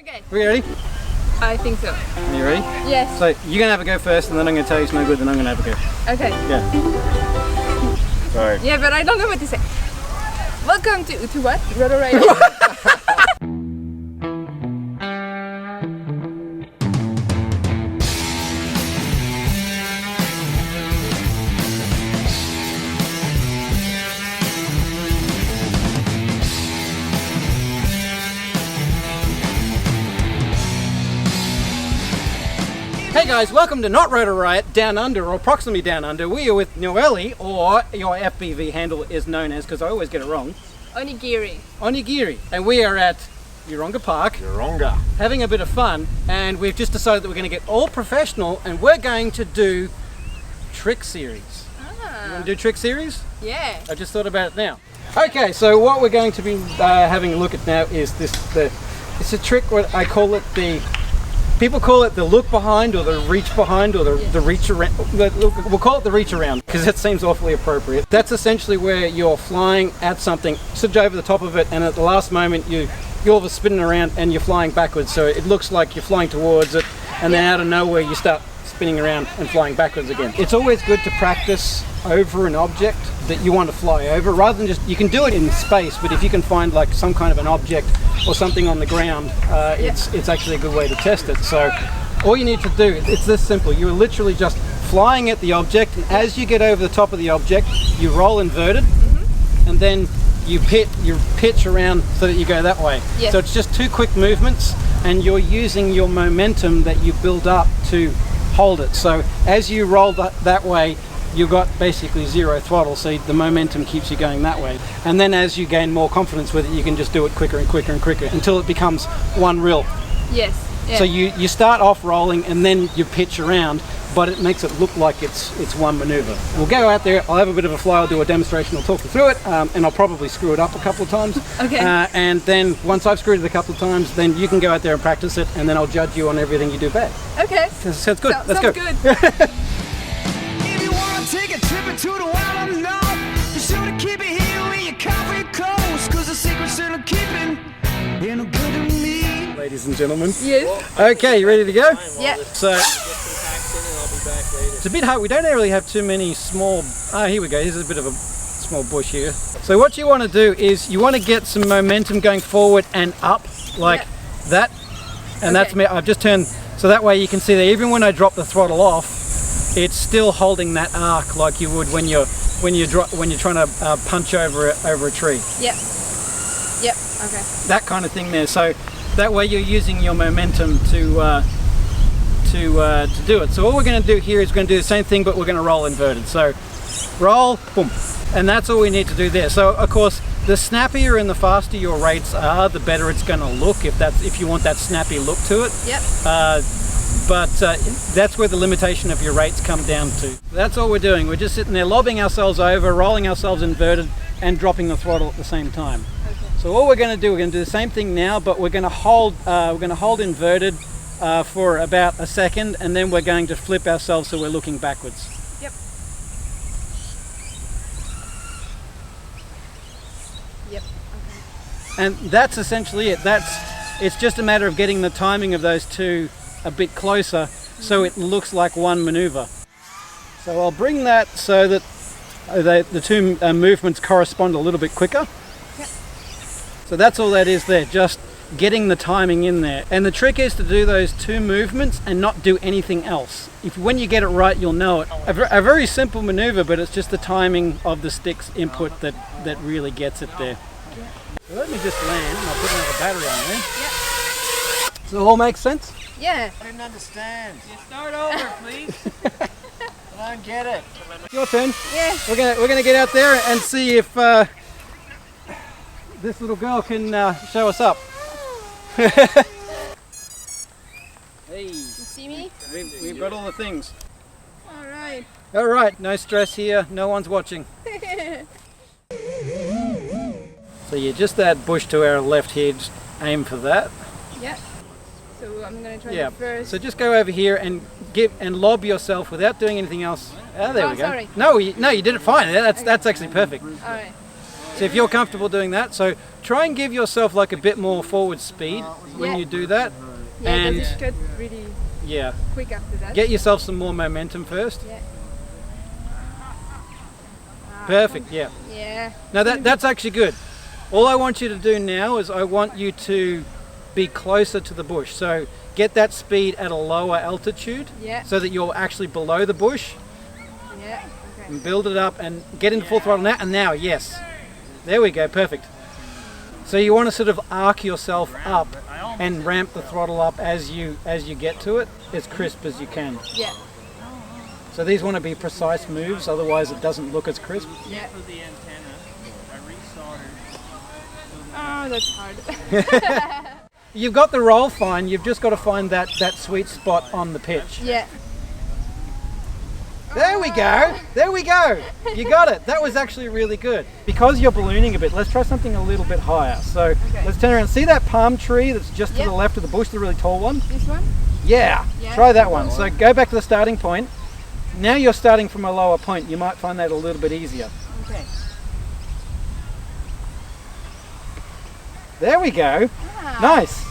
Okay. Are we ready? I think so. Are you ready? Yes. So you're going to have a go first, and then I'm going to tell you it's no good, then I'm going to have a go. Okay. Yeah. Sorry. Yeah, but I don't know what to say. Welcome to what? Rotor Riot. Hey guys, welcome to Not Rotor Riot, Down Under, or approximately Down Under. We are with Noelle, or your FPV handle is known as, because I always get it wrong, Onigiri. Onigiri. And we are at Yeronga Park, having a bit of fun, and we've just decided that we're going to get all professional, and we're going to do trick series. You want to do trick series? Yeah. I just thought about it now. Okay, so what we're going to be having a look at now is it's a trick, what I call it people call it the look behind, or the reach behind, or the reach around. We'll call it the reach around, because that seems awfully appropriate. That's essentially where you're flying at something, sit over the top of it, and at the last moment you're all of a spinning around and you're flying backwards. So it looks like you're flying towards it, and then out of nowhere you start spinning around and flying backwards again. It's always good to practice over an object that you want to fly over, rather than just, you can do it in space, but if you can find like some kind of an object or something on the ground, it's actually a good way to test it. So all you need to do, it's this simple. You're literally just flying at the object, and as you get over the top of the object, you roll inverted, and then you pitch around so that you go that way. So it's just two quick movements, and you're using your momentum that you build up to hold it. So as you roll that way, you've got basically zero throttle, so the momentum keeps you going that way. And then as you gain more confidence with it, you can just do it quicker and quicker and quicker until it becomes one reel. Yes. Yeah. So you start off rolling and then you pitch around, but it makes it look like it's one maneuver. We'll go out there, I'll have a bit of a fly, I'll do a demonstration, I'll talk you through it, and I'll probably screw it up a couple of times. Okay. And then once I've screwed it a couple of times, then you can go out there and practice it, and then I'll judge you on everything you do bad. Okay. Sounds good. Let's go. Good. Take a trip into the wild unknown. Be sure to keep it here with your coffee close, cause the secret's still keeping ain't no good to me. Ladies and gentlemen. Yes. Okay, you ready to go? Yeah. So it's a bit hard. We don't really have too many small. Here we go. Here's a bit of a small bush here. So what you want to do is you want to get some momentum going forward and up like that, and that's me. I've just turned so that way you can see that even when I drop the throttle off, it's still holding that arc like you would when you're trying to punch over a tree. Yep. Yep. Okay. That kind of thing there. So that way you're using your momentum to do it. So what we're going to do here is we're going to do the same thing, but we're going to roll inverted. So roll, boom, and that's all we need to do there. So of course, the snappier and the faster your rates are, the better it's going to look. If you want that snappy look to it. Yep. But that's where the limitation of your rates come down to. That's all we're doing. We're just sitting there lobbing ourselves over, rolling ourselves inverted, and dropping the throttle at the same time. Okay. So all we're going to do, we're going to do the same thing now, but we're going to hold inverted for about a second, and then we're going to flip ourselves so we're looking backwards. Yep. Yep. Okay. And that's essentially it. It's just a matter of getting the timing of those two a bit closer so it looks like one maneuver. So I'll bring that so that the two movements correspond a little bit quicker. Yep. So that's all that is there, just getting the timing in there. And the trick is to do those two movements and not do anything else. When you get it right, you'll know it. A very simple maneuver, but it's just the timing of the stick's input that really gets it there. Yep. So let me just land, and I'll put another battery on there. Yep. Does it all make sense? Yeah. I didn't understand. You start over, please. I don't get it. Your turn. Yeah. We're gonna get out there and see if this little girl can show us up. Hey. You see me? We've got all the things. All right. All right. No stress here. No one's watching. So yeah, just that bush to our left here. Just aim for that. Yep. So I'm gonna try it first. So just go over here and lob yourself without doing anything else. Oh, there we go. Sorry. No, you did it fine. That's actually perfect. All right. So if you're comfortable doing that, so try and give yourself like a bit more forward speed when Yeah. you do that. Yeah, And does it cut really yeah, quick after that? get yourself some more momentum first. Yeah. Perfect, yeah. Yeah. Now that's actually good. All I want you to do now is I want you to be closer to the bush. So get that speed at a lower altitude Yeah. so that you're actually below the bush Yeah. Okay. and build it up and get into full throttle now. And now, yes. There we go, perfect. So you want to sort of arc yourself up and ramp the throttle up as you get to it as crisp as you can. Yeah. So these want to be precise moves, otherwise it doesn't look as crisp. Yeah. For the antenna, I resoldered. Oh, that's hard. You've got the roll fine, you've just got to find that sweet spot on the pitch. Yeah. There we go, there we go. You got it, that was actually really good. Because you're ballooning a bit, let's try something a little bit higher. So let's turn around, see that palm tree that's just to Yep. the left of the bush, the really tall one? This one? Yeah, Yeah. try that one. So go back to the starting point. Now you're starting from a lower point, you might find that a little bit easier. Okay. There we go, Ah, nice.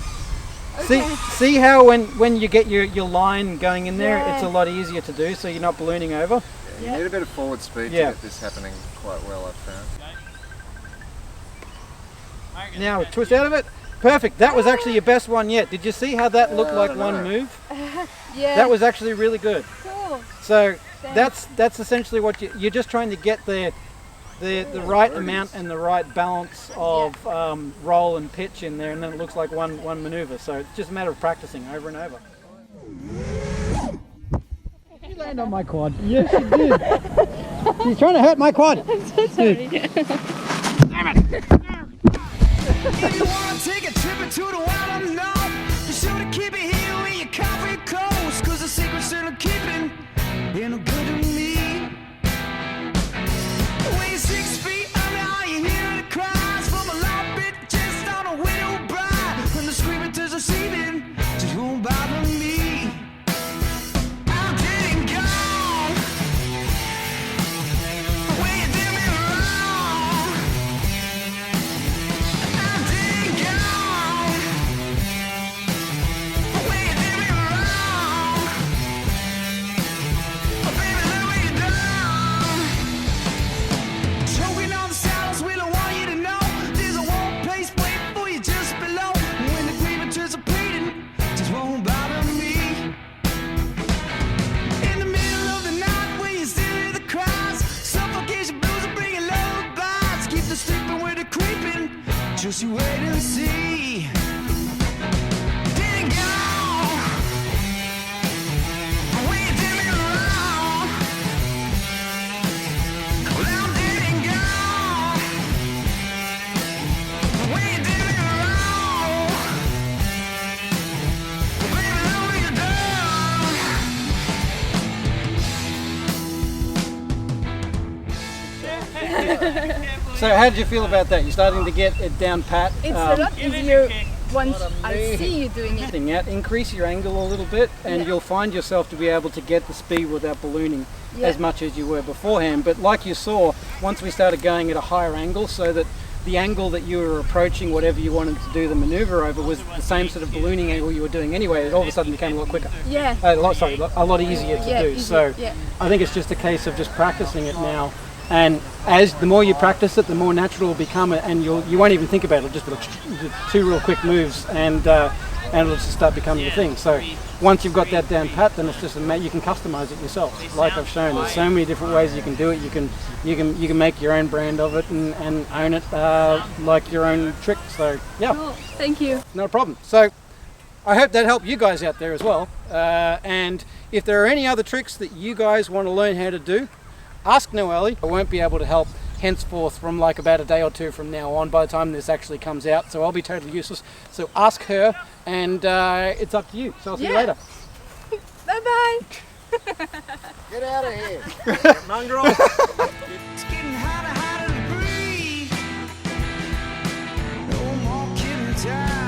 okay. See how when you get your line going in there, Yeah. it's a lot easier to do, so you're not ballooning over. You need a bit of forward speed Yeah. to get this happening quite well, I've found. Now twist out of it. Perfect, that was actually your best one yet. Did you see how that looked like one move? Yeah. That was actually really good. cool. So that's essentially what you're just trying to get the right amount and the right balance of roll and pitch in there, and then it looks like one maneuver. So it's just a matter of practicing over and over. You land on my quad. Yes, you did. He's trying to hurt my quad. If you wanna take a trip into the wild unknown, be sure to keep it here where your coffee close, cause the secret's still keeping ain't no good to me. When you're 6 feet under, all you hear the cries from a loud bit just on a widow bride. When the screaming turns to seething, just won't bother me. I'm getting gone. When you did me wrong, I'm getting gone. When you did me wrong, oh baby, let me down. Choking on the saddles, we don't want you to know. There's a warm place waiting for you just below. When the grieving turns to pleading, just won't bother me. In the middle of the night, when you still hear the cries, suffocation blues are bringing lullabies. Keep the sleeping with the creeping, just you wait and see. Didn't go when you did me wrong. Well, I'm didn't go when you did me wrong. Baby, let me down. So how did you feel about that? You're starting to get it down pat. It's a lot easier once I see you doing it. Getting out, increase your angle a little bit, and you'll find yourself to be able to get the speed without ballooning as much as you were beforehand. But like you saw, once we started going at a higher angle, so that the angle that you were approaching whatever you wanted to do the maneuver over was the same sort of ballooning angle you were doing anyway, it all of a sudden became a lot quicker. Yeah. A lot easier to do. easy, So yeah. I think it's just a case of just practicing it now. And as the more you practice it, the more natural it will become, and you won't even think about it. It'll just be like two real quick moves, and it'll just start becoming a thing. So once you've got that down pat, then it's just you can customize it yourself. Like I've shown, there's so many different ways you can do it. You can make your own brand of it and own it like your own trick. So yeah, Cool. Thank you. not a problem. So I hope that helped you guys out there as well. And if there are any other tricks that you guys want to learn how to do, ask Noelle. I won't be able to help henceforth from like about a day or two from now on by the time this actually comes out, so I'll be totally useless. So ask her, and it's up to you. So I'll see you later. Bye bye. Get out of here! Mongrel. It's getting harder to breathe. No more killing time.